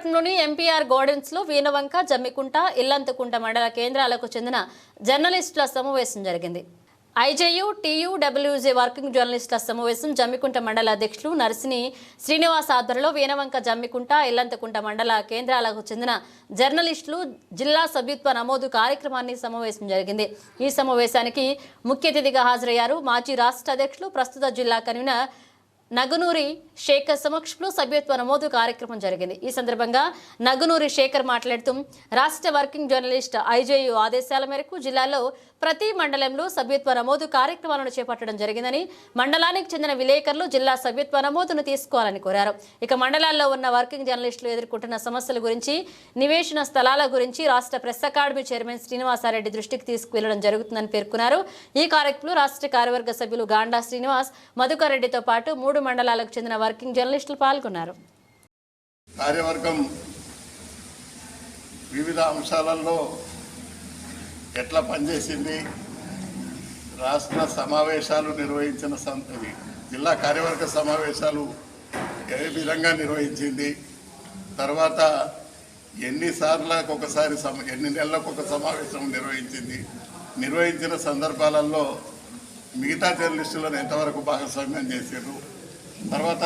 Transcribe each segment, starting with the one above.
పట్టణంలోని MPR gardens లో వీనవంక, జమ్మికుంట, ఇల్లంతకుంట మండల కేంద్రాలకు చెందిన జర్నలిస్టుల సమావేశం జరిగింది. ఐజేయు, టీయూడబ్ల్యూజే వర్కింగ్ జర్నలిస్టుల సమావేశం జమ్మికుంట మండల అధ్యక్షులు నర్సిని శ్రీనివాస్ ఆధ్వర్యంలో వీనవంక, జమ్మికుంట, ఇల్లంతకుంట మండల కేంద్రాలకు చెందిన జర్నలిస్టులు జిల్లా సభ్యత్వ నమోదు కార్యక్రమాన్ని సమావేశం జరిగింది. ఈ సమావేశానికి ముఖ్య అతిథిగా హాజరయ్యారు మాజీ రాష్ట్ర అధ్యక్షులు, ప్రస్తుత జిల్లా కన్వీనర్ నగునూరి శేఖర్ సమక్షంలో సభ్యత్వ నమోదు కార్యక్రమం జరిగింది. ఈ సందర్భంగా నగునూరి శేఖర్ మాట్లాడుతూ రాష్ట్ర వర్కింగ్ జర్నలిస్ట్ ఐజేయు ఆదేశాల మేరకు జిల్లాలో ప్రతి మండలంలో సభ్యత్వ నమోదు కార్యక్రమాలను చేపట్టడం జరిగిందని, మండలానికి చెందిన విలేకరులు జిల్లా సభ్యత్వ నమోదును తీసుకోవాలని కోరారు. ఇక మండలాల్లో ఉన్న వర్కింగ్ జర్నలిస్టులు ఎదుర్కొంటున్న సమస్యల గురించి, నివేశన స్థలాల గురించి రాష్ట్ర ప్రెస్ అకాడమీ చైర్మన్ శ్రీనివాసారెడ్డి దృష్టికి తీసుకువెళ్లడం జరుగుతుందని పేర్కొన్నారు. ఈ కార్యక్రమంలో రాష్ట్ర కార్యవర్గ సభ్యులు గాండా శ్రీనివాస్, మధుకర్ రెడ్డితో పాటు 3 మండలాలకు చెందిన వర్కింగ్ జర్నలిస్టులు పాల్గొన్నారు. కార్యవర్గం వివిధ అంశాలలో ఎట్లా పనిచేసింది, రాష్ట్ర సమావేశాలు నిర్వహించిన జిల్లా కార్యవర్గ సమావేశాలు ఏ విధంగా నిర్వహించింది, తర్వాత ఎన్నిసార్లకు ఒకసారి ఎన్ని నెలలకు ఒక సమావేశం నిర్వహించిన సందర్భాలలో మిగతా జర్నలిస్టులను ఎంతవరకు భాగస్వామ్యం చేశారు, తర్వాత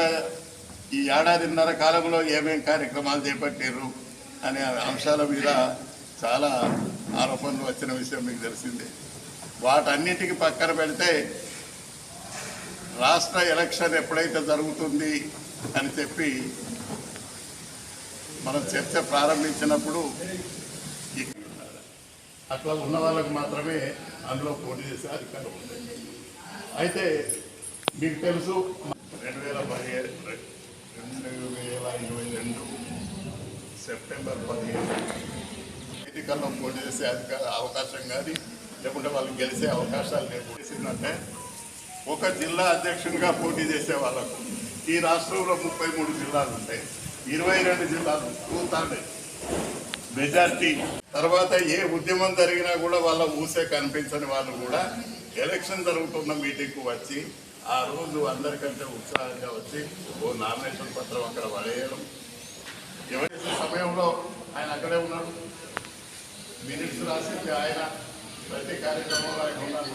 ఈ ఏడాదిన్నర కాలంలో ఏమేమి కార్యక్రమాలు చేపట్టారు అనే అంశాల మీద చాలా ఆరోపణలు వచ్చిన విషయం మీకు తెలిసిందే. వాటన్నిటికీ పక్కన పెడితే రాష్ట్ర ఎలక్షన్ ఎప్పుడైతే జరుగుతుంది అని చెప్పి మనం చర్చ ప్రారంభించినప్పుడు అట్లా ఉన్న వాళ్ళకు మాత్రమే అందులో పోటీ చేసే అధికారం ఉంది. అయితే మీకు తెలుసు 2022 సెప్టెంబర్ 15 ఎన్నికల్లో పోటీ చేసే అవకాశం కానీ, లేకుంటే వాళ్ళు గెలిచే అవకాశాలు లేకుంటే ఒక జిల్లా అధ్యక్షునిగా పోటీ చేసే వాళ్ళకు ఈ రాష్ట్రంలో 33 జిల్లాలు ఉంటాయి, 22 జిల్లాలు 2/3 మెజార్టీ. తర్వాత ఏ ఉద్యమం జరిగినా కూడా వాళ్ళ ఊసే కనిపించని వాళ్ళు కూడా ఎలక్షన్ జరుగుతున్న మీటింగ్కు వచ్చి ఆ రోజు అందరికంటే ఉత్సాహంగా వచ్చి ఓ నామినేషన్ పత్రం అక్కడ పడేయడం. ఎవరి సమయంలో ఆయన అక్కడే ఉన్నాడు, మినిట్స్ రాసింది ఆయన, ప్రతి కార్యక్రమంలో ఆయన ఉన్నారు.